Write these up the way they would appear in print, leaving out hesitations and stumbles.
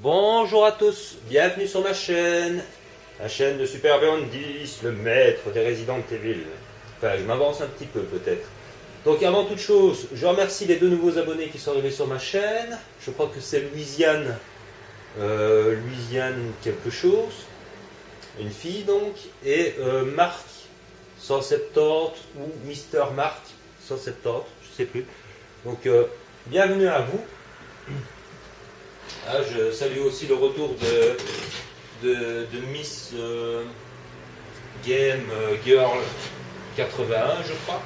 Bonjour à tous, bienvenue sur ma chaîne, la chaîne de Super Beyond 10, le maître des Resident Evil. Enfin, je m'avance un petit peu peut-être. Donc avant toute chose, je remercie les deux nouveaux abonnés qui sont arrivés sur ma chaîne. Je crois que c'est Louisiane, Louisiane quelque chose, une fille donc, et Marc 170 ou Mister Marc 170, je sais plus. Donc bienvenue à vous. Ah, je salue aussi le retour de Miss Game Girl 81, je crois,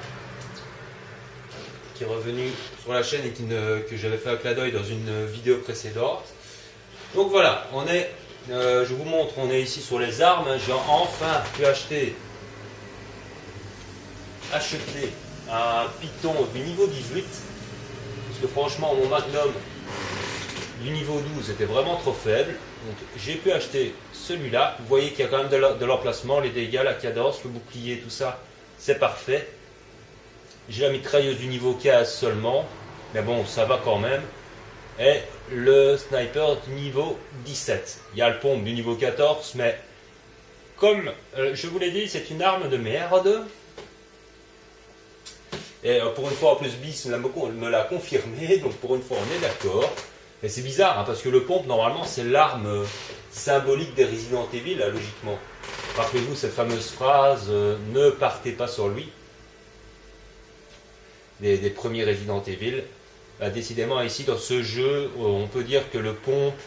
qui est revenue sur la chaîne et que j'avais fait un clin d'œil dans une vidéo précédente. Donc voilà, je vous montre, on est ici sur les armes. J'ai enfin pu acheter un Python du niveau 18, parce que franchement mon Magnum du niveau 12 était vraiment trop faible, donc j'ai pu acheter celui-là. Vous voyez qu'il y a quand même de l'emplacement, les dégâts, la cadence, le bouclier, tout ça, c'est parfait. J'ai la mitrailleuse du niveau 15 seulement, mais bon, ça va quand même. Et le sniper du niveau 17. Il y a le pompe du niveau 14, mais comme je vous l'ai dit, c'est une arme de merde. Et pour une fois, en plus, Bis me l'a confirmé, donc pour une fois, on est d'accord. Et c'est bizarre, hein, parce que le pompe, normalement, c'est l'arme symbolique des Resident Evil, là, logiquement. Rappelez-vous cette fameuse phrase ne partez pas sur lui, des premiers Resident Evil. Décidément, ici, dans ce jeu, on peut dire que le pompe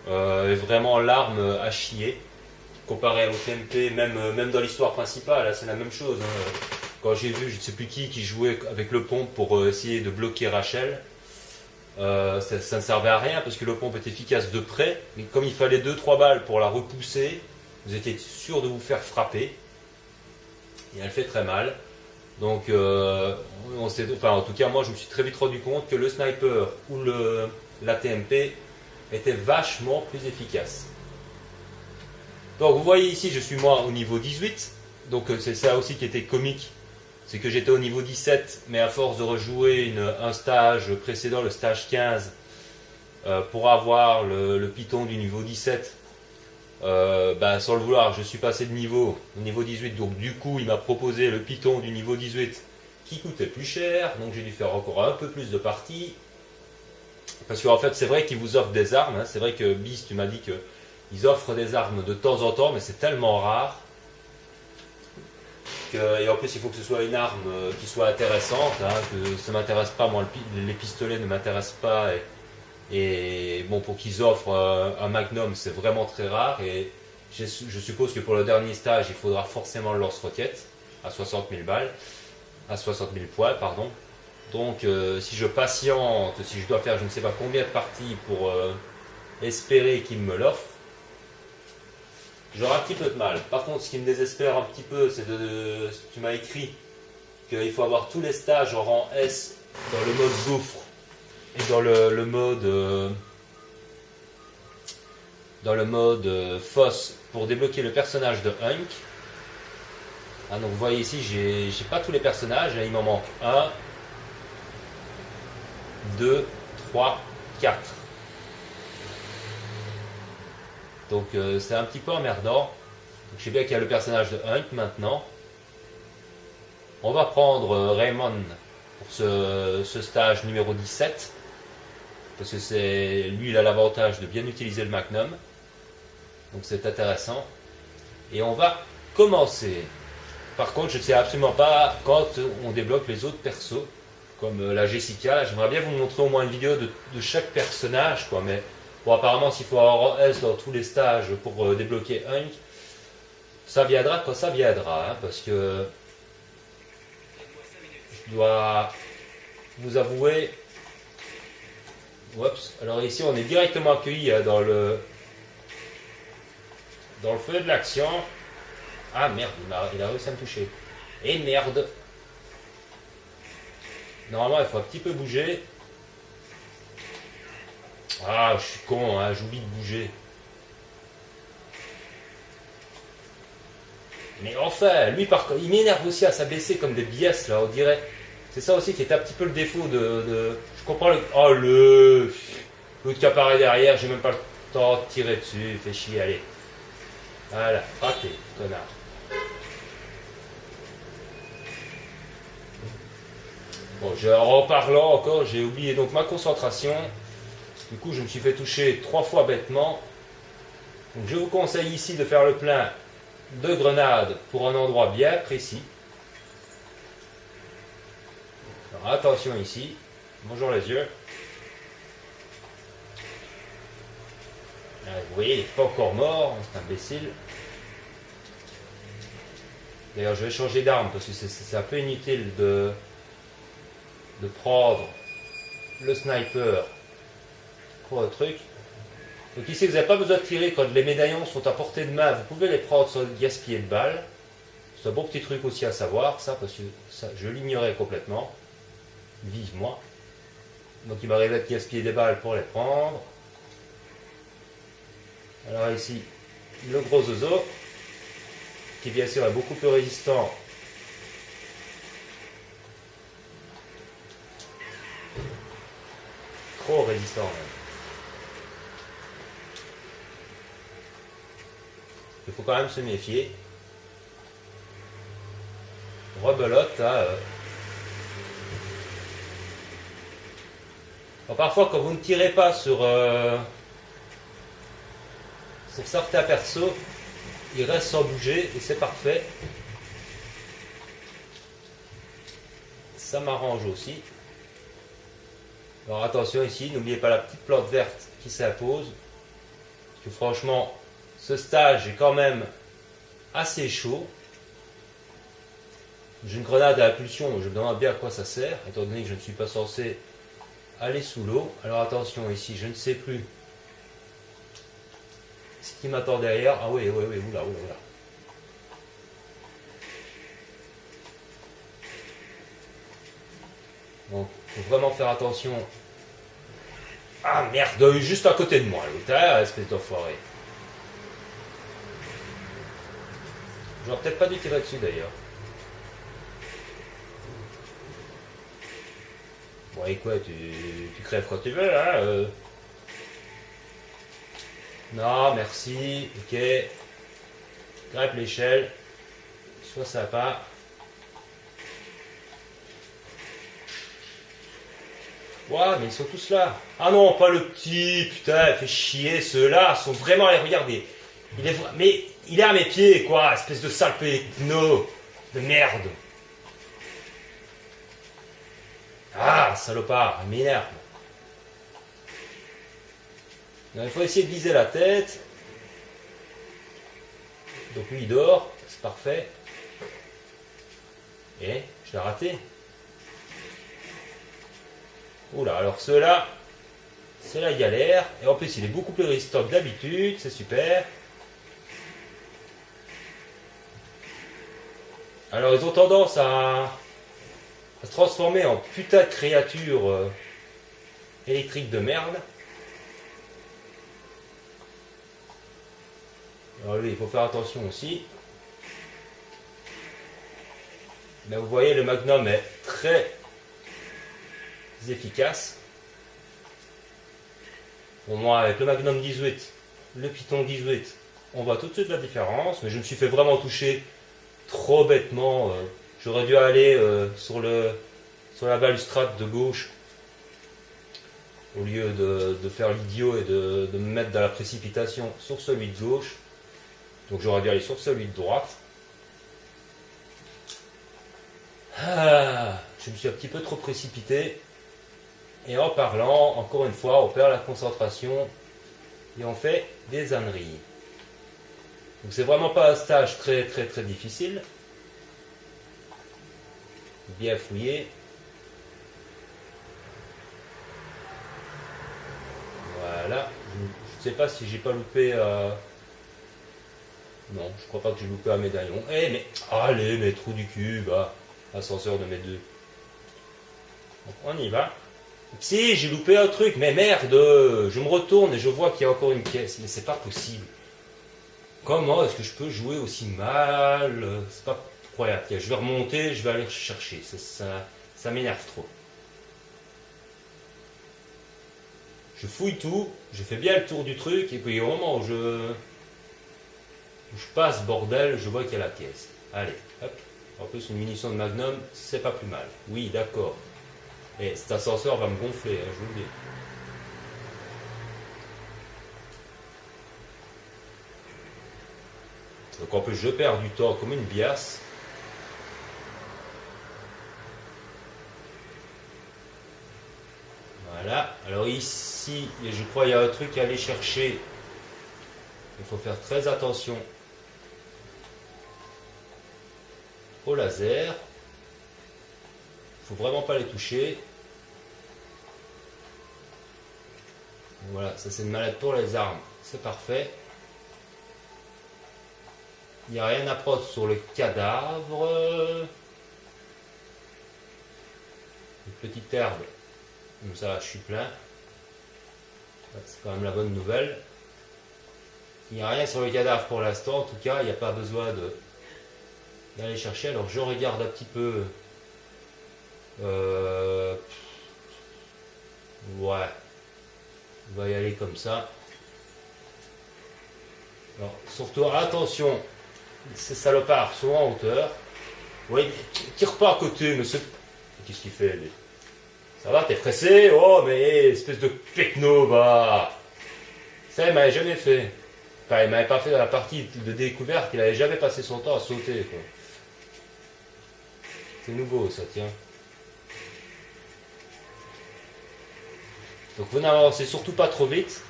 est vraiment l'arme à chier, comparé au TMP, même dans l'histoire principale, c'est la même chose. Hein. Quand j'ai vu, je ne sais plus qui jouait avec le pompe pour essayer de bloquer Rachel, ça ne servait à rien parce que le pompe est efficace de près, mais comme il fallait 2-3 balles pour la repousser, vous étiez sûr de vous faire frapper et elle fait très mal. Donc en tout cas moi je me suis très vite rendu compte que le sniper ou la TMP était vachement plus efficace. Donc vous voyez ici, je suis moi au niveau 18, donc c'est ça aussi qui était comique. C'est que j'étais au niveau 17, mais à force de rejouer un stage précédent, le stage 15, pour avoir le Python du niveau 17, sans le vouloir, je suis passé de niveau au niveau 18, donc du coup il m'a proposé le Python du niveau 18 qui coûtait plus cher, donc j'ai dû faire encore un peu plus de parties. Parce qu'en fait c'est vrai qu'ils vous offrent des armes, hein. C'est vrai que Bis, tu m'as dit qu'ils offrent des armes de temps en temps, mais c'est tellement rare. Et en plus il faut que ce soit une arme qui soit intéressante, hein, que ça ne m'intéresse pas, moi les pistolets ne m'intéressent pas, et bon, pour qu'ils offrent un Magnum c'est vraiment très rare, et je suppose que pour le dernier stage il faudra forcément le lance-roquette à 60 000 balles, à 60 000 points pardon. Donc si je patiente, si je dois faire je ne sais pas combien de parties pour espérer qu'ils me l'offrent, j'aurai un petit peu de mal. Par contre, ce qui me désespère un petit peu, c'est tu m'as écrit qu'il faut avoir tous les stages en rang S dans le mode gouffre et dans le mode fosse pour débloquer le personnage de Hunk. Ah, donc vous voyez ici, j'ai pas tous les personnages, il m'en manque 1, 2, 3, 4. Donc c'est un petit peu emmerdant. Donc, je sais bien qu'il y a le personnage de Hunk maintenant. On va prendre Raymond pour ce stage numéro 17. Parce que lui il a l'avantage de bien utiliser le Magnum. Donc c'est intéressant. Et on va commencer. Par contre je ne sais absolument pas quand on débloque les autres persos. Comme la Jessica. J'aimerais bien vous montrer au moins une vidéo de chaque personnage, quoi, mais bon, apparemment, s'il faut avoir S dans tous les stages pour débloquer Hunk, ça viendra quand ça viendra, hein, parce que je dois vous avouer. Oups, alors ici, on est directement accueilli dans le feu de l'action. Ah merde, il a réussi à me toucher. Et merde. Normalement, il faut un petit peu bouger. Ah, je suis con, hein, j'oublie de bouger. Mais enfin, lui, il m'énerve aussi à s'abaisser comme des biesses, là, on dirait. C'est ça aussi qui est un petit peu le défaut de... Je comprends le... Oh, l'autre qui apparaît derrière, j'ai même pas Tente, tirer dessus, fais chier, allez. Voilà, raté, connard. Bon, en parlant encore, j'ai oublié donc ma concentration. Du coup, je me suis fait toucher 3 fois bêtement. Donc, je vous conseille ici de faire le plein de grenades pour un endroit bien précis. Alors, attention ici. Bonjour les yeux. Vous voyez, il n'est pas encore mort, c'est imbécile. D'ailleurs, je vais changer d'arme parce que c'est un peu inutile de prendre le sniper pour le truc. Donc ici, vous n'avez pas besoin de tirer quand les médaillons sont à portée de main. Vous pouvez les prendre sans gaspiller de balles. C'est un bon petit truc aussi à savoir, ça, parce que ça, je l'ignorais complètement. Vivement. Donc il m'arrivait de gaspiller des balles pour les prendre. Alors ici, le gros zozo, qui bien sûr est beaucoup plus résistant. Trop résistant même. Il faut quand même se méfier. Rebelote, hein. Alors, parfois, quand vous ne tirez pas sur certains persos, il reste sans bouger et c'est parfait. Ça m'arrange aussi. Alors attention ici, n'oubliez pas la petite plante verte qui s'impose. Parce que franchement, ce stage est quand même assez chaud. J'ai une grenade à impulsion, je me demande bien à quoi ça sert, étant donné que je ne suis pas censé aller sous l'eau. Alors attention ici, je ne sais plus ce qui m'attend derrière. Ah oui, oula. Donc, il faut vraiment faire attention. Ah merde, juste à côté de moi, l'autre, espèce d'enfoiré. J'aurais peut-être pas dû tirer dessus d'ailleurs. Bon, et quoi, tu crèves quand tu veux, hein Non, merci, ok. Grimpe l'échelle. Sois sympa. Ouah, mais ils sont tous là. Ah non, pas le petit, putain, il fait chier, ceux-là sont vraiment allés regarder. Mais il est à mes pieds, quoi, espèce de sale péno de merde. Ah, salopard, il m'énerve. Il faut essayer de viser la tête. Donc lui il dort, c'est parfait. Et je l'ai raté. Oula, alors ceux-là, c'est la galère. Et en plus il est beaucoup plus résistant que d'habitude, c'est super. Alors ils ont tendance à se transformer en putain de créatures électriques de merde. Alors lui, il faut faire attention aussi. Mais vous voyez, le Magnum est très efficace. Bon, moi, avec le Magnum 18, le Python 18, on voit tout de suite la différence. Mais je me suis fait vraiment toucher trop bêtement. J'aurais dû aller sur la balustrade de gauche au lieu de faire l'idiot et de me mettre dans la précipitation sur celui de gauche. Donc j'aurais dû aller sur celui de droite. Ah, je me suis un petit peu trop précipité. Et en parlant, encore une fois, on perd la concentration et on fait des âneries. Donc c'est vraiment pas un stage très difficile. Bien fouillé. Voilà. Je ne sais pas si j'ai pas loupé... Non, je crois pas que j'ai loupé un médaillon. Eh mais, allez, mes trous du cul, bah, ascenseur de mes deux. Donc on y va. Si, j'ai loupé un truc, mais merde, je me retourne et je vois qu'il y a encore une pièce, mais c'est pas possible. Comment est-ce que je peux jouer aussi mal? C'est pas croyable. Je vais remonter, je vais aller chercher. Ça m'énerve trop. je fouille tout, je fais bien le tour du truc, et puis au moment où je passe, bordel, je vois qu'il y a la caisse. Allez, hop. En plus, une munition de Magnum, c'est pas plus mal. Oui, d'accord. Et cet ascenseur va me gonfler, hein, je vous le dis. Donc en plus, je perds du temps comme une biasse. Voilà. Alors ici, je crois qu'il y a un truc à aller chercher. Il faut faire très attention au laser. Il faut vraiment pas les toucher. Voilà, ça c'est une mallette pour les armes. C'est parfait. Il n'y a rien à prendre sur le cadavre. Une petite herbe. Comme ça, je suis plein. C'est quand même la bonne nouvelle. Il n'y a rien sur le cadavre pour l'instant. En tout cas, il n'y a pas besoin d'aller chercher. Alors, je regarde un petit peu. Ouais. On va y aller comme ça. Alors, surtout, attention. Ces salopards sont en hauteur. Oui, tire pas à côté, monsieur. Qu'est-ce qu'il fait, lui? Ça va, t'es pressé? Oh, mais espèce de pecno, va! Ça, il m'avait jamais fait. Enfin, il m'avait pas fait dans la partie de découverte, il avait jamais passé son temps à sauter, quoi. C'est nouveau, ça, tiens. Donc, vous n'avancez surtout pas trop vite.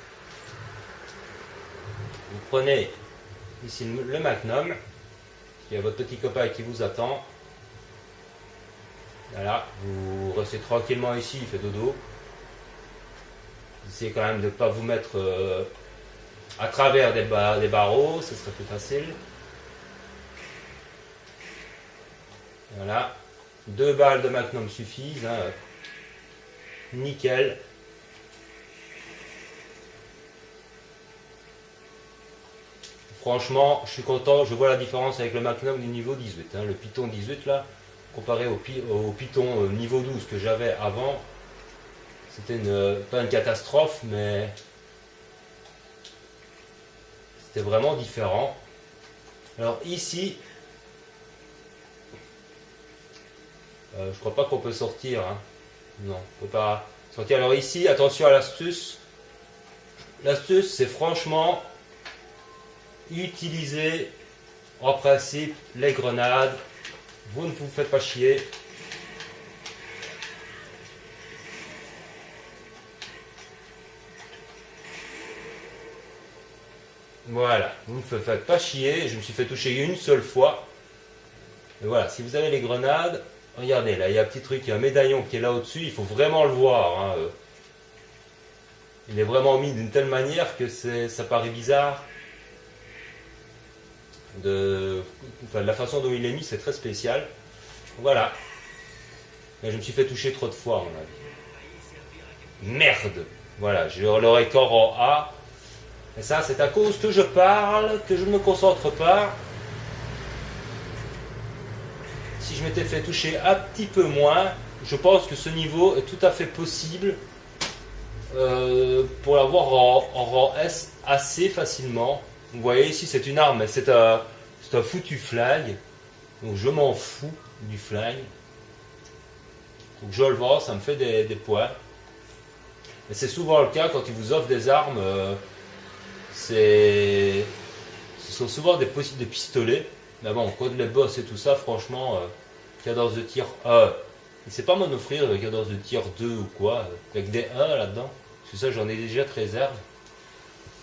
Vous prenez ici le Magnum. Il y a votre petit copain qui vous attend. Voilà, vous restez tranquillement ici, il fait dodo. Essayez quand même de ne pas vous mettre à travers des barreaux, ce serait plus facile. Voilà, 2 balles de Magnum suffisent. Hein. Nickel. Franchement, je suis content, je vois la différence avec le Magnum du niveau 18. Hein. Le Python 18 là, comparé au Python niveau 12 que j'avais avant, c'était pas une catastrophe, mais c'était vraiment différent. Alors ici, je crois pas qu'on peut sortir. Hein. Non, on peut pas sortir. Alors ici, attention à l'astuce. L'astuce, c'est franchement utiliser en principe les grenades. Vous ne vous faites pas chier. Voilà, vous ne vous faites pas chier. Je me suis fait toucher une seule fois. Et voilà, si vous avez les grenades, regardez, là, il y a un petit truc, il y a un médaillon qui est là au-dessus. Il faut vraiment le voir. Hein. Il est vraiment mis d'une telle manière que ça paraît bizarre. De la façon dont il est mis, c'est très spécial. Voilà. Et je me suis fait toucher trop de fois, à mon avis. Merde. Voilà, j'ai le record en A. Et ça, c'est à cause que je parle, que je ne me concentre pas. Si je m'étais fait toucher un petit peu moins, je pense que ce niveau est tout à fait possible pour l'avoir en rang S assez facilement. Vous voyez ici, c'est une arme, c'est un foutu flag. Donc je m'en fous du flag. Donc je le vends, ça me fait des points. Et c'est souvent le cas quand ils vous offrent des armes. Ce sont souvent des pistolets. Mais bon, quand les boss et tout ça, franchement, cadence de tir 1. Et c'est pas m'en offrir cadence de tir 2 ou quoi, avec des 1 là-dedans. Parce que ça, j'en ai déjà de réserve.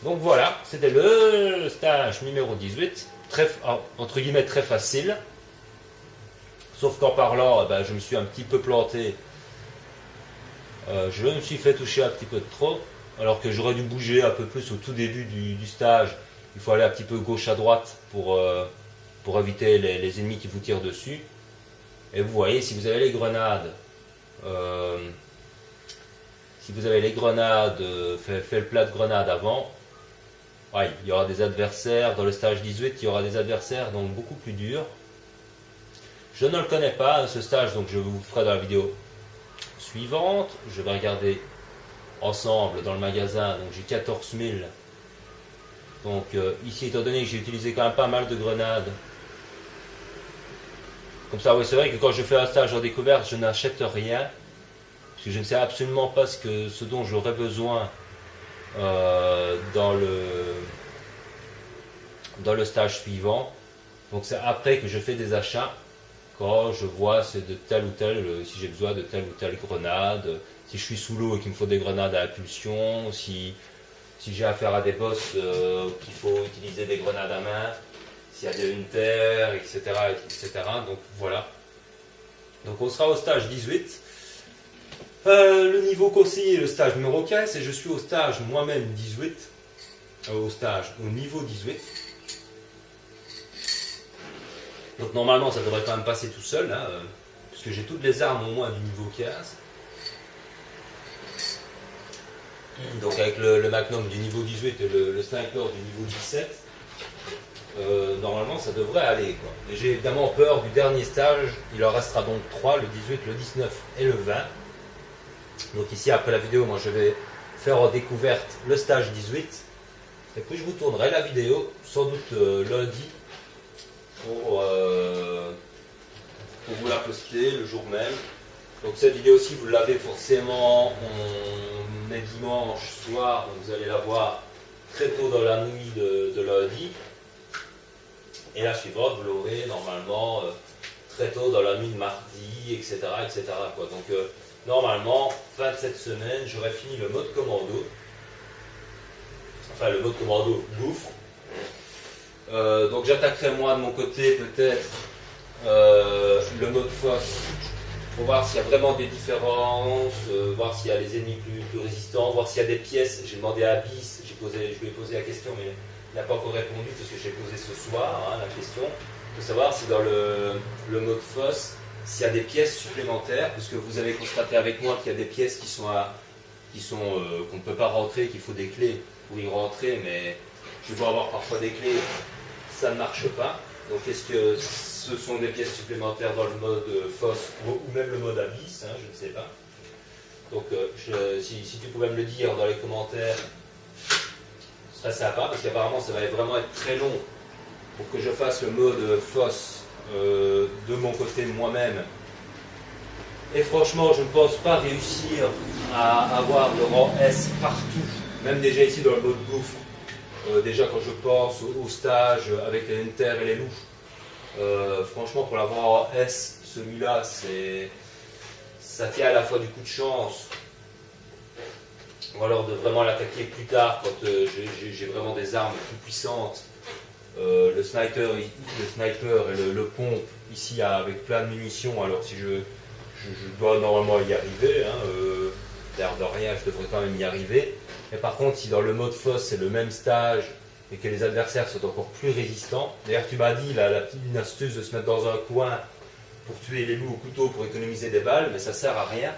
Donc voilà, c'était le stage numéro 18. Entre guillemets, très facile. Sauf qu'en parlant, je me suis un petit peu planté. Je me suis fait toucher un petit peu de trop. Alors que j'aurais dû bouger un peu plus au tout début du stage. Il faut aller un petit peu gauche à droite pour éviter les ennemis qui vous tirent dessus. Et vous voyez, si vous avez les grenades, fait le plat de grenades avant, ouais, il y aura des adversaires, dans le stage 18, il y aura des adversaires donc beaucoup plus durs. Je ne le connais pas, ce stage, donc je vous ferai dans la vidéo suivante. Je vais regarder ensemble dans le magasin, donc j'ai 14 000. Donc ici, étant donné que j'ai utilisé quand même pas mal de grenades, comme ça, oui, c'est vrai que quand je fais un stage en découverte, je n'achète rien, parce que je ne sais absolument pas ce dont j'aurais besoin dans le stage suivant. Donc c'est après que je fais des achats, quand je vois c'est de tel ou tel, si j'ai besoin de telle ou telle grenade, si je suis sous l'eau et qu'il me faut des grenades à impulsion, si j'ai affaire à des boss qu'il faut utiliser des grenades à main, s'il y a des Hunter, etc., etc. Donc voilà. Donc on sera au stage 18. Le niveau conseillé est le stage numéro 15 et je suis au stage moi-même 18. Au niveau 18. Donc normalement ça devrait quand même passer tout seul, hein, puisque j'ai toutes les armes au moins du niveau 15. Donc avec le Magnum du niveau 18 et le Sniper du niveau 17, normalement ça devrait aller, quoi. Et j'ai évidemment peur du dernier stage, il en restera donc 3, le 18, le 19 et le 20. Donc ici après la vidéo, moi je vais faire en découverte le stage 18, et puis je vous tournerai la vidéo, sans doute lundi, pour vous la poster le jour même. Donc cette vidéo aussi vous l'avez forcément, on est dimanche soir, donc vous allez la voir très tôt dans la nuit de lundi. Et la suivante, vous l'aurez normalement très tôt dans la nuit de mardi, etc. etc. quoi. Donc normalement, fin de cette semaine, j'aurai fini le mode commando. Enfin, le mode commando gouffre. Donc j'attaquerai moi de mon côté peut-être le mode fosse pour voir s'il y a vraiment des différences, voir s'il y a les ennemis plus résistants, voir s'il y a des pièces. J'ai demandé à Abyss, je lui ai posé la question, mais il n'a pas encore répondu parce que j'ai posé ce soir la question, de savoir si dans le mode fosse, s'il y a des pièces supplémentaires, parce que vous avez constaté avec moi qu'il y a des pièces qu'on ne peut pas rentrer, qu'il faut des clés pour y rentrer, mais je vais avoir parfois des clés, ça ne marche pas. Donc est-ce que ce sont des pièces supplémentaires dans le mode fosse ou même le mode abyss, je ne sais pas. Donc si tu pouvais me le dire dans les commentaires, ce serait sympa, parce qu'apparemment ça va vraiment être très long pour que je fasse le mode fosse de mon côté moi-même. Et franchement, je ne pense pas réussir à avoir le rang S partout, même déjà ici dans le mode gouffre. Déjà quand je pense au stage avec les Hunter et les loups, franchement pour l'avoir en S, celui-là, ça tient à la fois du coup de chance, ou alors de vraiment l'attaquer plus tard quand j'ai vraiment des armes plus puissantes. Le sniper et le pompe ici avec plein de munitions, alors si je dois normalement y arriver, l'air de rien, je devrais quand même y arriver. Mais par contre, si dans le mode fosse c'est le même stage et que les adversaires sont encore plus résistants, d'ailleurs tu m'as dit la petite astuce de se mettre dans un coin pour tuer les loups au couteau pour économiser des balles, mais ça sert à rien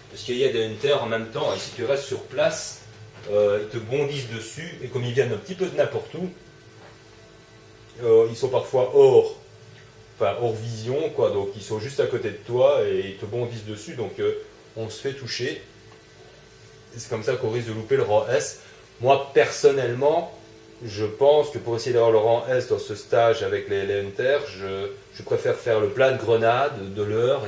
parce qu'il y a des hunters en même temps et si tu restes sur place, ils te bondissent dessus et comme ils viennent un petit peu de n'importe où, ils sont parfois hors vision, quoi, donc ils sont juste à côté de toi et ils te bondissent dessus, donc on se fait toucher. C'est comme ça qu'on risque de louper le rang S. Moi, personnellement, je pense que pour essayer d'avoir le rang S dans ce stage avec les Hunters, je préfère faire le plat de grenades, de leurre.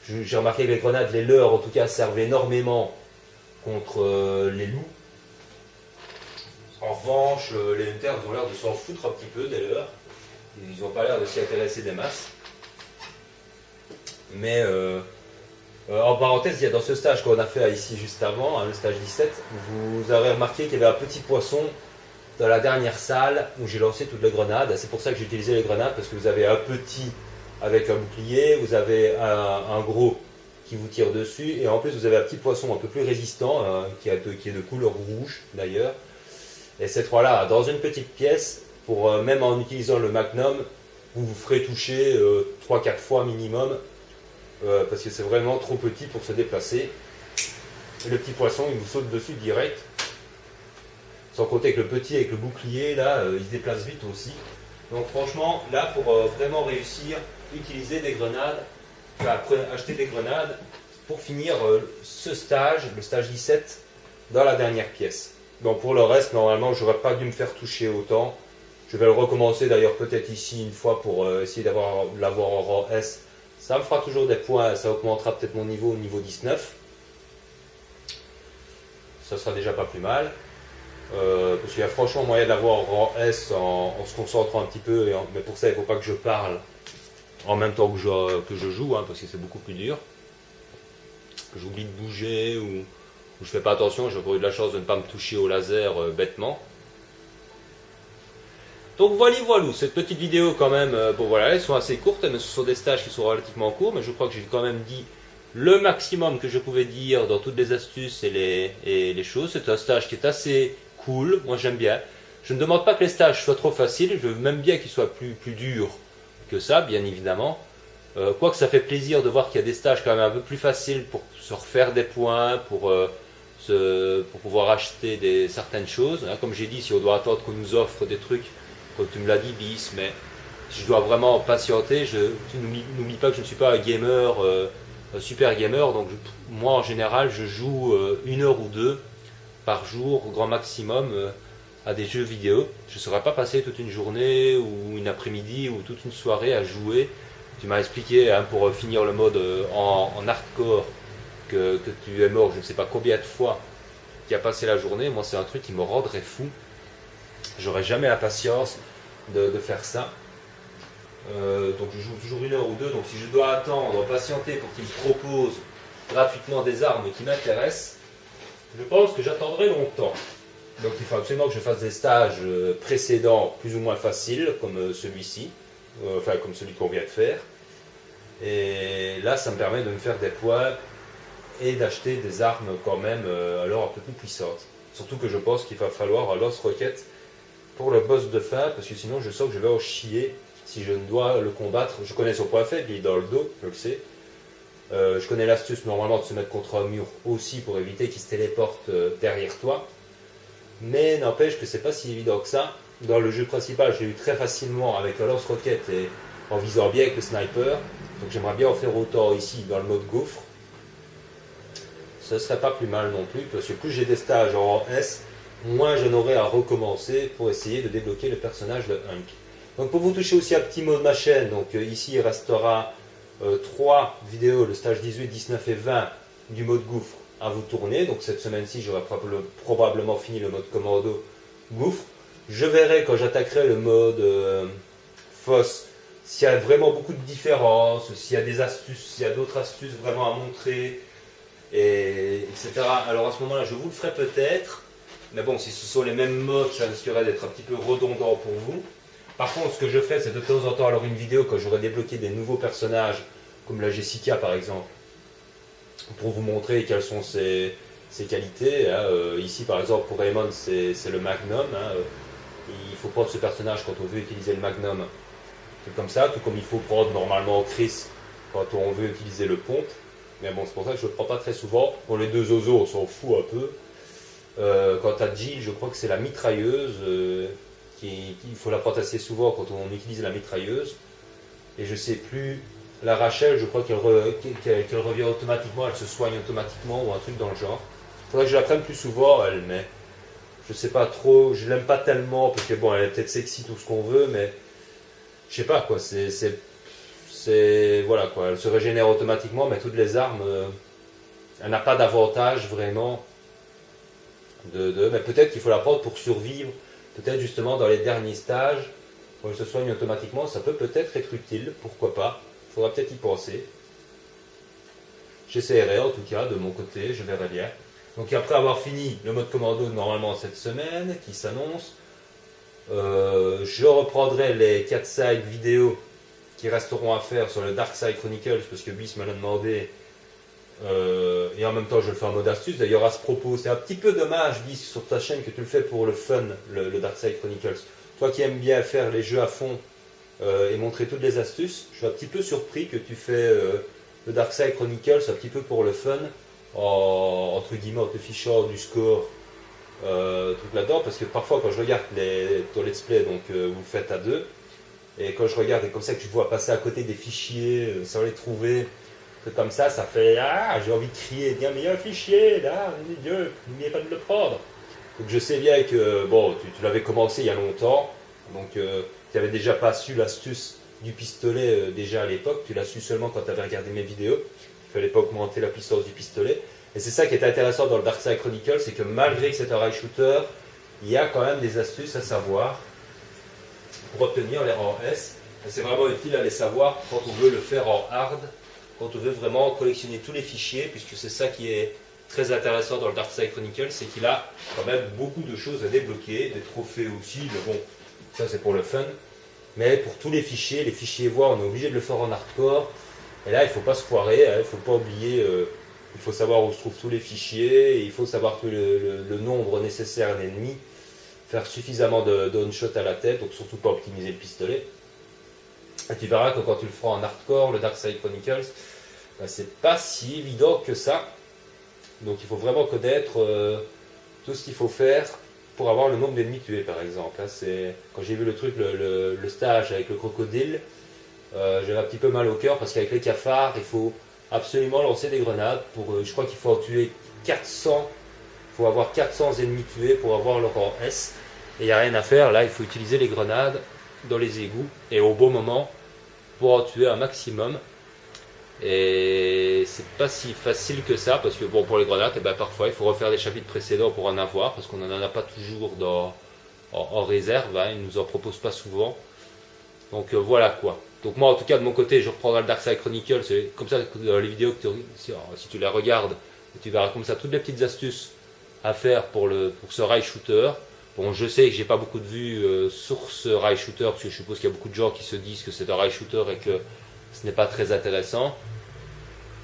J'ai remarqué que les grenades, les leurres en tout cas, servent énormément contre les loups. En revanche, les Hunters ont l'air de s'en foutre un petit peu des leurres. Ils n'ont pas l'air de s'y intéresser des masses. Mais en parenthèse, il y a dans ce stage qu'on a fait ici juste avant, le stage 17, vous aurez remarqué qu'il y avait un petit poisson dans la dernière salle où j'ai lancé toutes les grenades. C'est pour ça que j'ai utilisé les grenades, parce que vous avez un petit avec un bouclier, vous avez un gros qui vous tire dessus, et en plus vous avez un petit poisson un peu plus résistant, qui est de couleur rouge d'ailleurs. Et ces trois-là, dans une petite pièce, même en utilisant le Magnum, vous vous ferez toucher 3-4 fois minimum, parce que c'est vraiment trop petit pour se déplacer. Et le petit poisson, il vous saute dessus direct. Sans compter que le petit avec le bouclier, là, il se déplace vite aussi. Donc franchement, là, pour vraiment réussir, utiliser des grenades, acheter des grenades, pour finir ce stage, le stage 17, dans la dernière pièce. Donc pour le reste, normalement, j'aurais pas dû me faire toucher autant. Je vais le recommencer d'ailleurs peut-être ici une fois pour essayer l'avoir en rang S. Ça me fera toujours des points, ça augmentera peut-être mon niveau au niveau 19. Ça sera déjà pas plus mal. Parce qu'il y a franchement moyen de l'avoir en rang S en se concentrant un petit peu. Mais pour ça, il ne faut pas que je parle en même temps que je joue, hein, parce que c'est beaucoup plus dur. J'oublie de bouger ou je fais pas attention, j'ai encore eu de la chance de ne pas me toucher au laser bêtement. Donc voilà, cette petite vidéo quand même, bon voilà, elles sont assez courtes, mais ce sont des stages qui sont relativement courts, mais je crois que j'ai quand même dit le maximum que je pouvais dire dans toutes les astuces et les choses. C'est un stage qui est assez cool, moi j'aime bien. Je ne demande pas que les stages soient trop faciles, je veux même bien qu'ils soient plus durs que ça, bien évidemment. Quoique ça fait plaisir de voir qu'il y a des stages quand même un peu plus faciles pour se refaire des points, pour pouvoir acheter certaines choses. Hein, comme j'ai dit, si on doit attendre qu'on nous offre des trucs, comme tu me l'as dit, bis, mais si je dois vraiment patienter, n'oublie pas que je ne suis pas un gamer, un super gamer, donc moi en général je joue 1 heure ou 2 par jour, au grand maximum, à des jeux vidéo. Je ne saurais pas passer toute une journée ou une après-midi ou toute une soirée à jouer. Tu m'as expliqué hein, pour finir le mode en hardcore que tu es mort je ne sais pas combien de fois qui a passé la journée. Moi c'est un truc qui me rendrait fou. J'aurais jamais la patience de faire ça. Donc je joue toujours 1 heure ou 2. Donc si je dois attendre, patienter pour qu'il me propose gratuitement des armes qui m'intéressent, je pense que j'attendrai longtemps. Donc il faut absolument que je fasse des stages précédents plus ou moins faciles comme celui-ci, enfin comme celui qu'on vient de faire. Et là ça me permet de me faire des points et d'acheter des armes quand même alors un peu plus puissantes. Surtout que je pense qu'il va falloir un lance-roquette pour le boss de fin, parce que sinon je sens que je vais en chier si je ne dois le combattre. Je connais son point faible, il est dans le dos, je le sais. Je connais l'astuce normalement de se mettre contre un mur aussi pour éviter qu'il se téléporte derrière toi. Mais n'empêche que c'est pas si évident que ça. Dans le jeu principal, je l'ai eu très facilement avec un lance-roquette et en visant bien avec le sniper. Donc j'aimerais bien en faire autant ici dans le mode gouffre. Ce serait pas plus mal non plus, parce que plus j'ai des stages en rang S, moins je n'aurai à recommencer pour essayer de débloquer le personnage de Hunk. Donc pour vous toucher aussi un petit mot de ma chaîne, donc ici il restera 3 vidéos, le stage 18, 19 et 20 du mode gouffre à vous tourner. Donc cette semaine-ci j'aurai probablement fini le mode commando gouffre. Je verrai quand j'attaquerai le mode fosse s'il y a vraiment beaucoup de différences, s'il y a des astuces, s'il y a d'autres astuces vraiment à montrer, etc. Alors à ce moment-là je vous le ferai peut-être. Mais bon, si ce sont les mêmes modes, ça risquerait d'être un petit peu redondant pour vous. Par contre, ce que je fais, c'est de temps en temps alors une vidéo quand j'aurai débloqué des nouveaux personnages, comme la Jessica par exemple, pour vous montrer quelles sont ses qualités. Hein. Ici par exemple, pour Raymond, c'est le Magnum. Hein. Il faut prendre ce personnage quand on veut utiliser le Magnum. C'est comme ça, tout comme il faut prendre normalement Chris quand on veut utiliser le pompe. Mais bon, c'est pour ça que je ne le prends pas très souvent. Bon, les deux Ozo, on s'en fout un peu. Quant à Jill, je crois que c'est la mitrailleuse. Il faut la prendre assez souvent quand on utilise la mitrailleuse. Et je sais plus. La Rachel, je crois qu'elle revient automatiquement, elle se soigne automatiquement ou un truc dans le genre. Il faudrait que je la prenne plus souvent, elle, mais je sais pas trop. Je l'aime pas tellement parce que bon, elle est peut-être sexy, tout ce qu'on veut, mais je sais pas quoi. Voilà quoi. Elle se régénère automatiquement, mais toutes les armes, elle n'a pas d'avantage vraiment. Mais peut-être qu'il faut la prendre pour survivre, peut-être justement dans les derniers stages, où elle se soigne automatiquement, ça peut peut-être être utile, pourquoi pas, il faudra peut-être y penser. J'essaierai en tout cas de mon côté, je verrai bien. Donc après avoir fini le mode commando normalement cette semaine, qui s'annonce, je reprendrai les 4-5 vidéos qui resteront à faire sur le Dark Side Chronicles, parce que Bis me l'a demandé. Et en même temps je le fais en mode astuce. D'ailleurs à ce propos, c'est un petit peu dommage Bis sur ta chaîne que tu le fais pour le fun, le Dark Side Chronicles. Toi qui aimes bien faire les jeux à fond et montrer toutes les astuces, je suis un petit peu surpris que tu fais le Dark Side Chronicles un petit peu pour le fun, entre guillemets en te fichant du score truc là-dedans, parce que parfois quand je regarde ton let's play, donc vous le faites à deux, et quand je regarde et comme ça que tu vois passer à côté des fichiers sans les trouver, truc comme ça fait ah, j'ai envie de crier, dire mais il y a un fichier là, mon Dieu, n'oubliez pas de le prendre. Donc je sais bien que bon, tu l'avais commencé il y a longtemps, donc tu n'avais déjà pas su l'astuce du pistolet déjà à l'époque, tu l'as su seulement quand tu avais regardé mes vidéos. Il fallait pas augmenter la puissance du pistolet. Et c'est ça qui est intéressant dans le Darkside Chronicle, c'est que malgré que c'est un rail shooter, il y a quand même des astuces à savoir pour obtenir les rangs S. C'est vraiment utile à les savoir quand on veut le faire en hard, quand on veut vraiment collectionner tous les fichiers, puisque c'est ça qui est très intéressant dans le Darkside Chronicle, c'est qu'il a quand même beaucoup de choses à débloquer, des trophées aussi, mais bon, ça c'est pour le fun. Mais pour tous les fichiers voix, on est obligé de le faire en hardcore. Et là, il ne faut pas se foirer, il ne faut pas oublier, il faut savoir où se trouvent tous les fichiers, et il faut savoir le nombre nécessaire d'ennemis, faire suffisamment de one-shot à la tête, donc surtout pas optimiser le pistolet. Et tu verras que quand tu le feras en hardcore, le Darkside Chronicles, ben, c'est pas si évident que ça. Donc il faut vraiment connaître tout ce qu'il faut faire pour avoir le nombre d'ennemis tués, par exemple. Là, quand j'ai vu le truc, le stage avec le crocodile, j'avais un petit peu mal au cœur parce qu'avec les cafards, il faut absolument lancer des grenades. Je crois qu'il faut en tuer 400. Il faut avoir 400 ennemis tués pour avoir le rang S. Et il n'y a rien à faire. Là, il faut utiliser les grenades dans les égouts et au bon moment pour en tuer un maximum. Et c'est pas si facile que ça parce que bon, pour les grenades, ben, parfois il faut refaire des chapitres précédents pour en avoir parce qu'on n'en a pas toujours en réserve. Hein, ils nous en proposent pas souvent. Donc voilà quoi. Donc moi en tout cas de mon côté je reprendrai le Darkside Chronicle, c'est comme ça que dans les vidéos que si tu les regardes, tu verras comme ça toutes les petites astuces à faire pour ce rail shooter. Bon, je sais que j'ai pas beaucoup de vues sur ce rail shooter parce que je suppose qu'il y a beaucoup de gens qui se disent que c'est un rail shooter et que ce n'est pas très intéressant.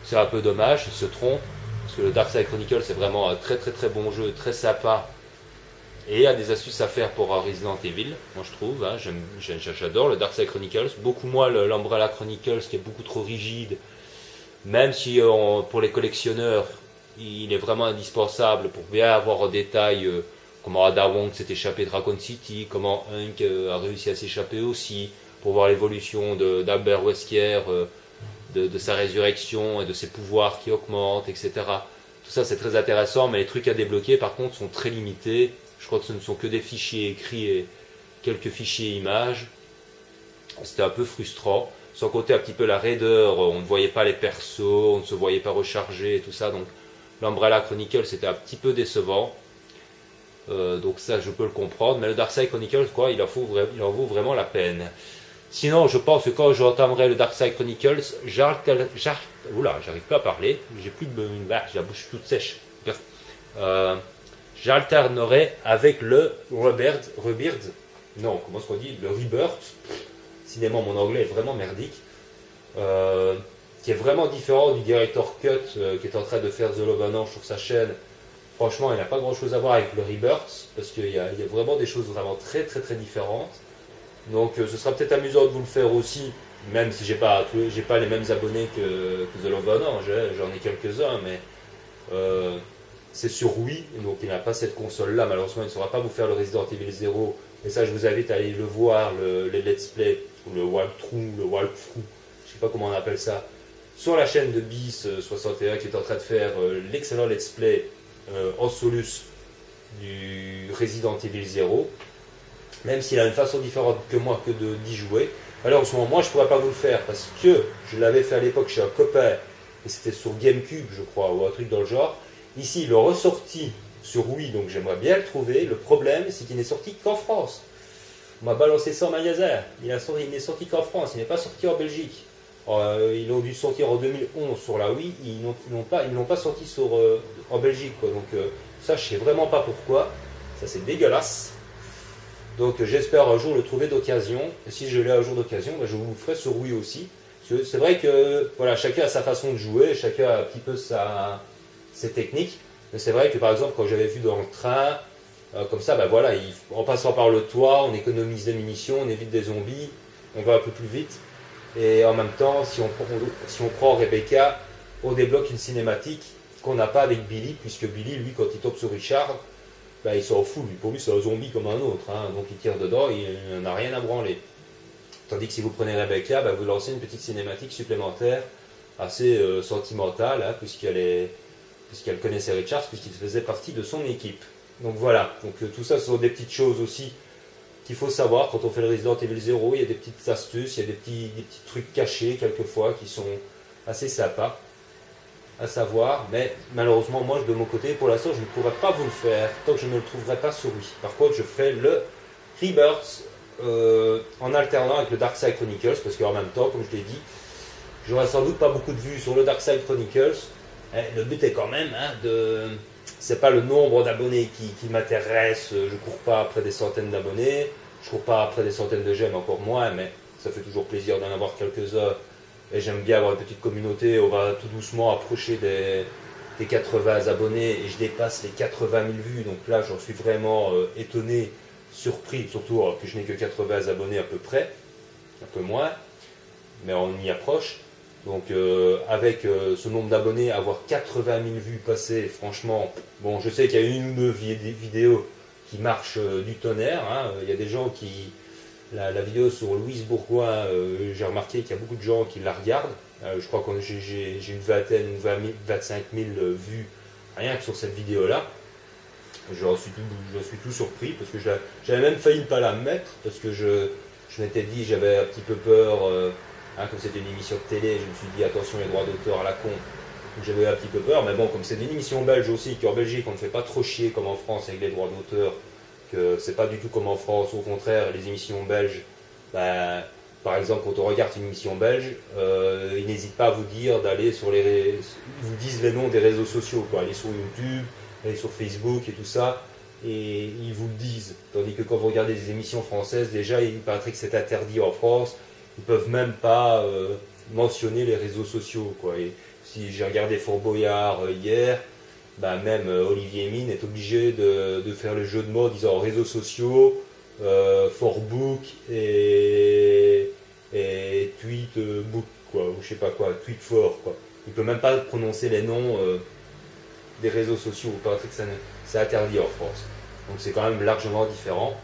C'est un peu dommage, ils se trompent parce que le Darkside Chronicle c'est vraiment un très très très bon jeu, très sympa. Et il y a des astuces à faire pour Resident Evil, moi je trouve, hein, j'adore le Darkside Chronicles, beaucoup moins l'Umbrella Chronicles qui est beaucoup trop rigide, même si pour les collectionneurs il est vraiment indispensable pour bien avoir en détail comment Ada Wong s'est échappé de Raccoon City, comment Hunk a réussi à s'échapper aussi, pour voir l'évolution d'Amber Wesker, de sa résurrection et de ses pouvoirs qui augmentent, etc. Tout ça c'est très intéressant, mais les trucs à débloquer par contre sont très limités. Je crois que ce ne sont que des fichiers écrits et quelques fichiers images. C'était un peu frustrant. Sans compter un petit peu la raideur, on ne voyait pas les persos, on ne se voyait pas recharger et tout ça. Donc l'Umbrella Chronicle c'était un petit peu décevant. Donc ça je peux le comprendre. Mais le Darkside Chronicles, quoi, il en vaut vraiment la peine. Sinon je pense que quand j'entamerai le Darkside Chronicles, oula, j'arrive pas à parler. J'ai plus de j'ai la bouche toute sèche. J'alternerai avec le Rebirth, non, comment est-ce qu'on dit, le Rebirth, cinéma mon anglais est vraiment merdique, qui est vraiment différent du Director Cut qui est en train de faire The Love Ange sur sa chaîne. Franchement, il n'a pas grand chose à voir avec le Rebirth, parce qu'il y a vraiment des choses vraiment très très très différentes. Donc ce sera peut-être amusant de vous le faire aussi, même si j'ai pas les mêmes abonnés que The Love Ange, j'en ai quelques-uns, mais c'est sur Wii, donc il n'a pas cette console-là. Malheureusement, il ne saura pas vous faire le Resident Evil 0. Et ça, je vous invite à aller le voir, les let's play, ou le walkthrough, je ne sais pas comment on appelle ça, sur la chaîne de Bis61 qui est en train de faire l'excellent let's play en solus du Resident Evil 0. Même s'il a une façon différente que moi que d'y jouer. Alors en ce moment, moi, je ne pourrais pas vous le faire parce que je l'avais fait à l'époque chez un copain, et c'était sur GameCube, je crois, ou un truc dans le genre. Ici, il est ressorti sur Wii, donc j'aimerais bien le trouver. Le problème, c'est qu'il n'est sorti qu'en France. On m'a balancé ça en magasin. Il n'est sorti qu'en France, il n'est pas sorti en Belgique. Ils ont dû sortir en 2011 sur la Wii, ils ne l'ont pas sorti en Belgique, quoi. Donc ça, je ne sais vraiment pas pourquoi. Ça, c'est dégueulasse. Donc j'espère un jour le trouver d'occasion. Et si je l'ai un jour d'occasion, je vous le ferai sur Wii aussi. C'est vrai que voilà, chacun a sa façon de jouer, chacun a un petit peu ses techniques. Mais c'est vrai que par exemple, quand j'avais vu dans le train, comme ça, ben voilà, en passant par le toit, on économise des munitions, on évite des zombies, on va un peu plus vite. Et en même temps, si on prend Rebecca, on débloque une cinématique qu'on n'a pas avec Billy, puisque Billy, lui, quand il tombe sur Richard, ben, il s'en fout. Pour lui, c'est un zombie comme un autre. Hein. Donc il tire dedans, il n'en a rien à branler. Tandis que si vous prenez Rebecca, ben, vous lancez une petite cinématique supplémentaire assez sentimentale, hein, puisqu'elle connaissait Richards, puisqu'il faisait partie de son équipe. Donc voilà, donc tout ça, ce sont des petites choses aussi qu'il faut savoir quand on fait le Resident Evil 0. Il y a des petites astuces, il y a des petits trucs cachés quelquefois qui sont assez sympas à savoir, mais malheureusement moi de mon côté pour l'instant je ne pourrais pas vous le faire tant que je ne le trouverai pas sur Wii. Par contre je ferai le Rebirth en alternant avec le Darkside Chronicles, parce qu'en même temps, comme je l'ai dit, j'aurai sans doute pas beaucoup de vues sur le Darkside Chronicles. Le but est quand même c'est pas le nombre d'abonnés qui m'intéresse, je cours pas après des centaines d'abonnés, je cours pas après des centaines de j'aime, encore moins, mais ça fait toujours plaisir d'en avoir quelques-uns. Et j'aime bien avoir une petite communauté. On va tout doucement approcher des 80 abonnés et je dépasse les 80 000 vues. Donc là, j'en suis vraiment étonné, surpris, surtout que je n'ai que 80 abonnés à peu près, un peu moins, mais on y approche. Donc avec ce nombre d'abonnés, avoir 80 000 vues passées, franchement, bon, je sais qu'il y a une ou deux vidéos qui marchent du tonnerre. Hein. Il y a des gens qui... La vidéo sur Louise Bourgoin, j'ai remarqué qu'il y a beaucoup de gens qui la regardent. Je crois que j'ai une vingtaine, 25 000 vues rien que sur cette vidéo-là. J'en suis tout surpris parce que j'avais même failli ne pas la mettre parce que je m'étais dit, j'avais un petit peu peur, comme c'était une émission de télé, je me suis dit attention les droits d'auteur à la con. J'avais un petit peu peur, mais bon, comme c'est une émission belge aussi, qu'en Belgique on ne fait pas trop chier comme en France avec les droits d'auteur, que c'est pas du tout comme en France, au contraire, les émissions belges, par exemple, quand on regarde une émission belge, ils n'hésitent pas à vous dire d'aller sur ils vous disent les noms des réseaux sociaux, quoi. Aller sur YouTube, aller sur Facebook et tout ça, et ils vous le disent. Tandis que quand vous regardez des émissions françaises, déjà, il paraîtrait que c'est interdit en France, ils peuvent même pas mentionner les réseaux sociaux, quoi. Et si j'ai regardé Fort Boyard hier, même Olivier Mine est obligé de faire le jeu de mots en disant réseaux sociaux, Fortbook et Tweetbook, quoi, ou je sais pas quoi, Tweetfor, quoi. Il peut même pas prononcer les noms des réseaux sociaux, il paraîtrait que c'est interdit en France. Donc c'est quand même largement différent.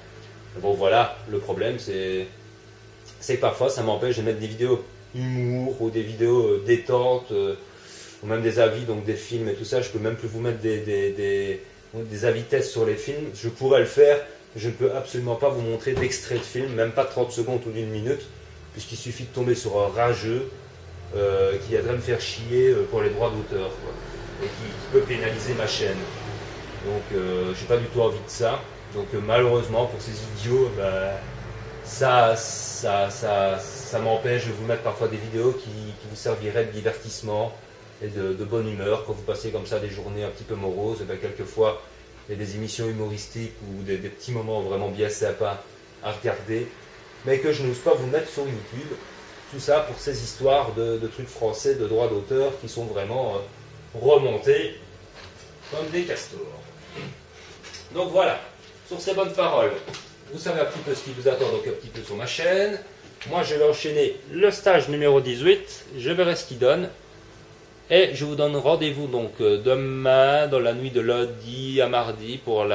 Bon voilà, le problème c'est que parfois ça m'empêche de mettre des vidéos humour ou des vidéos détente, ou même des avis, donc des films et tout ça. Je peux même plus vous mettre des avis tests sur les films. Je pourrais le faire, je ne peux absolument pas vous montrer d'extrait de film, même pas 30 secondes ou d'une minute, puisqu'il suffit de tomber sur un rageux qui viendrait me faire chier pour les droits d'auteur, quoi, et qui peut pénaliser ma chaîne. Donc j'ai pas du tout envie de ça. Donc malheureusement pour ces idiots, ça m'empêche de vous mettre parfois des vidéos qui vous serviraient de divertissement et de bonne humeur quand vous passez comme ça des journées un petit peu moroses. Et quelquefois il y a des émissions humoristiques ou des petits moments vraiment bien sympas à regarder, mais que je n'ose pas vous mettre sur YouTube. Tout ça pour ces histoires de trucs français de droits d'auteur qui sont vraiment remontés comme des castors. Donc voilà, sur ces bonnes paroles, vous savez un petit peu ce qui vous attend donc un petit peu sur ma chaîne. Moi je vais enchaîner le stage numéro 18, je verrai ce qu'il donne. Et je vous donne rendez-vous donc demain, dans la nuit de lundi à mardi, pour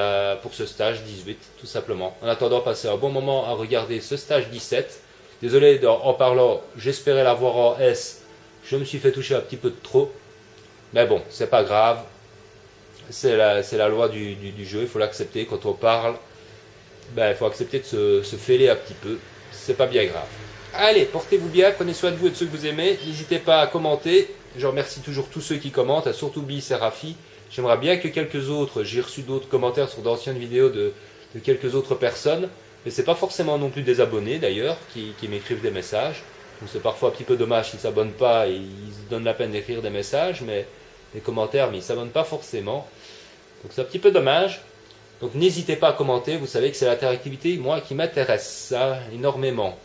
ce stage 18, tout simplement. En attendant, passez un bon moment à regarder ce stage 17. Désolé en parlant, j'espérais l'avoir en S. Je me suis fait toucher un petit peu de trop. Mais bon, c'est pas grave. C'est la loi du jeu, il faut l'accepter. Quand on parle, il faut accepter de se fêler un petit peu. C'est pas bien grave. Allez, portez-vous bien, prenez soin de vous et de ceux que vous aimez. N'hésitez pas à commenter. Je remercie toujours tous ceux qui commentent, surtout Bi Serafi. J'aimerais bien que quelques autres, j'ai reçu d'autres commentaires sur d'anciennes vidéos de quelques autres personnes, mais c'est pas forcément non plus des abonnés d'ailleurs qui m'écrivent des messages. Donc c'est parfois un petit peu dommage qu'ils ne s'abonnent pas et ils se donnent la peine d'écrire des messages, mais des commentaires, mais ils ne s'abonnent pas forcément. Donc c'est un petit peu dommage. Donc n'hésitez pas à commenter, vous savez que c'est l'interactivité, moi, qui m'intéresse ça énormément.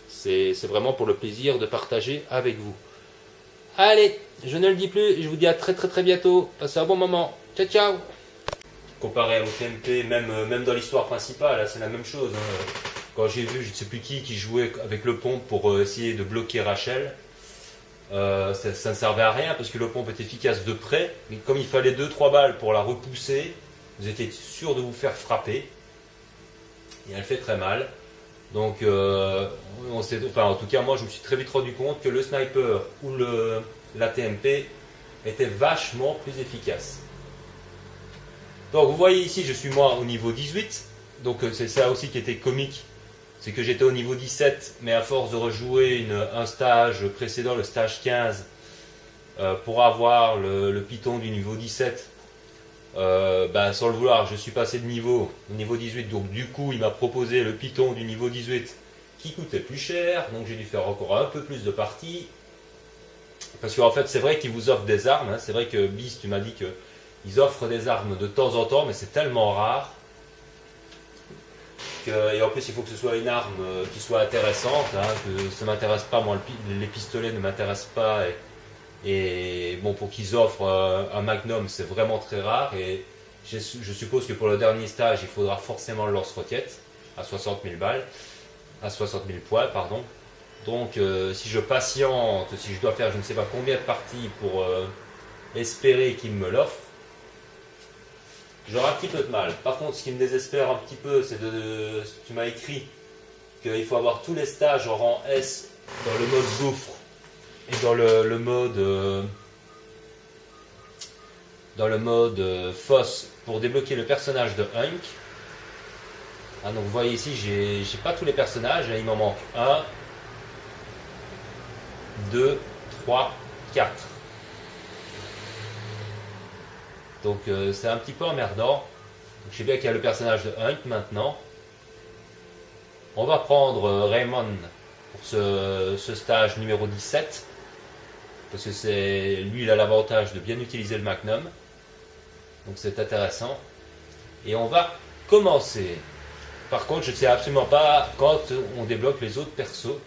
C'est vraiment pour le plaisir de partager avec vous. Allez, je ne le dis plus, je vous dis à très très très bientôt. Passez un bon moment. Ciao ciao. Comparé à l'OTMP, même dans l'histoire principale, c'est la même chose. Quand j'ai vu, je ne sais plus qui jouait avec le pompe pour essayer de bloquer Rachel, ça ne servait à rien parce que le pompe est efficace de près, mais comme il fallait 2-3 balles pour la repousser, vous étiez sûr de vous faire frapper. Et elle fait très mal. Donc, en tout cas, moi, je me suis très vite rendu compte que le sniper ou la TMP était vachement plus efficace. Donc vous voyez ici, je suis moi au niveau 18, donc c'est ça aussi qui était comique, c'est que j'étais au niveau 17, mais à force de rejouer un stage précédent, le stage 15, pour avoir le Python du niveau 17, sans le vouloir, je suis passé de niveau au niveau 18, donc du coup il m'a proposé le Python du niveau 18 qui coûtait plus cher, donc j'ai dû faire encore un peu plus de parties, parce qu'en fait c'est vrai qu'ils vous offrent des armes, hein. C'est vrai que Bis, tu m'as dit qu'ils offrent des armes de temps en temps, mais c'est tellement rare, et en plus il faut que ce soit une arme qui soit intéressante, hein, que ça ne m'intéresse pas, moi les pistolets ne m'intéressent pas, et bon, pour qu'ils offrent un Magnum, c'est vraiment très rare, et je suppose que pour le dernier stage il faudra forcément le lance-roquette à 60 000 balles, à 60 000 points, pardon. Donc si je patiente, si je dois faire je ne sais pas combien de parties pour espérer qu'il me l'offre, j'aurai un petit peu de mal. Par contre, ce qui me désespère un petit peu, c'est tu m'as écrit qu'il faut avoir tous les stages en rang S dans le mode gouffre et dans le mode fosse pour débloquer le personnage de Hunk. Ah, donc vous voyez ici, j'ai pas tous les personnages, il m'en manque 1, 2, 3, 4. Donc c'est un petit peu emmerdant. Donc, je sais bien qu'il y a le personnage de Hunk maintenant. On va prendre Raymond pour ce stage numéro 17. Parce que lui, il a l'avantage de bien utiliser le Magnum. Donc c'est intéressant. Et on va commencer. Par contre, je ne sais absolument pas quand on débloque les autres persos.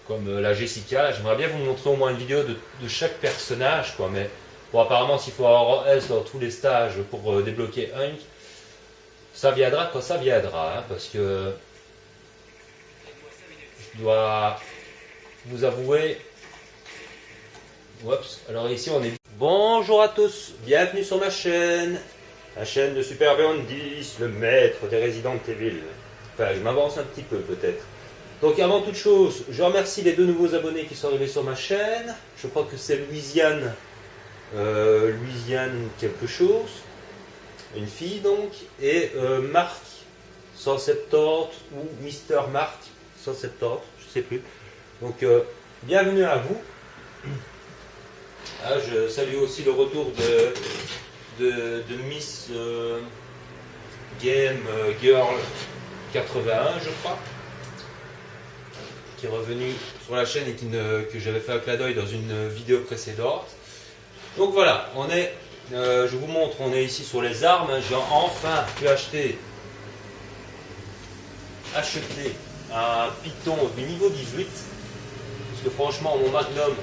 Comme la Jessica. J'aimerais bien vous montrer au moins une vidéo de chaque personnage, quoi. Mais bon, apparemment, s'il faut avoir S dans tous les stages pour débloquer Hunk, ça viendra quand ça viendra. Hein, parce que je dois vous avouer. Oups, alors ici on est. Bonjour à tous, bienvenue sur ma chaîne. La chaîne de Super Beyond 10, le maître des Resident Evil. Enfin, je m'avance un petit peu peut-être. Donc avant toute chose, je remercie les 2 nouveaux abonnés qui sont arrivés sur ma chaîne. Je crois que c'est Louisiane quelque chose, une fille donc, et Marc 170 ou Mister Marc 170, je sais plus. Donc bienvenue à vous. Ah, je salue aussi le retour de Miss Game Girl 81, je crois, qui est revenu sur la chaîne et que j'avais fait un clin d'œil dans une vidéo précédente. Donc voilà, je vous montre, on est ici sur les armes. J'ai enfin pu acheter un Python du niveau 18, parce que franchement mon Magnum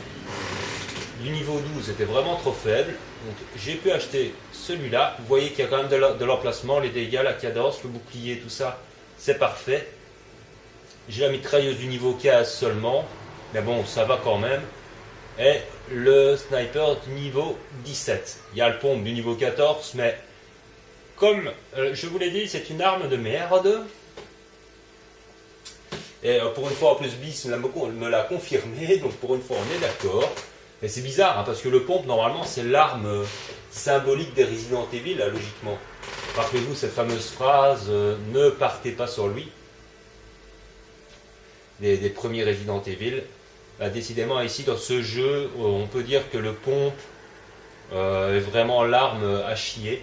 du niveau 12 était vraiment trop faible. Donc j'ai pu acheter celui-là. Vous voyez qu'il y a quand même de l'emplacement, les dégâts, la cadence, le bouclier, tout ça, c'est parfait. J'ai la mitrailleuse du niveau 15 seulement, mais bon, ça va quand même. Et le sniper du niveau 17. Il y a le pompe du niveau 14, mais comme je vous l'ai dit, c'est une arme de merde. Et pour une fois en plus, Bis me l'a confirmé, donc pour une fois on est d'accord. Mais c'est bizarre, hein, parce que le pompe, normalement, c'est l'arme symbolique des Resident Evil, là, logiquement. Rappelez-vous cette fameuse phrase ne partez pas sur lui, des premiers Resident Evil. Bah, décidément, ici, dans ce jeu, on peut dire que le pompe est vraiment l'arme à chier.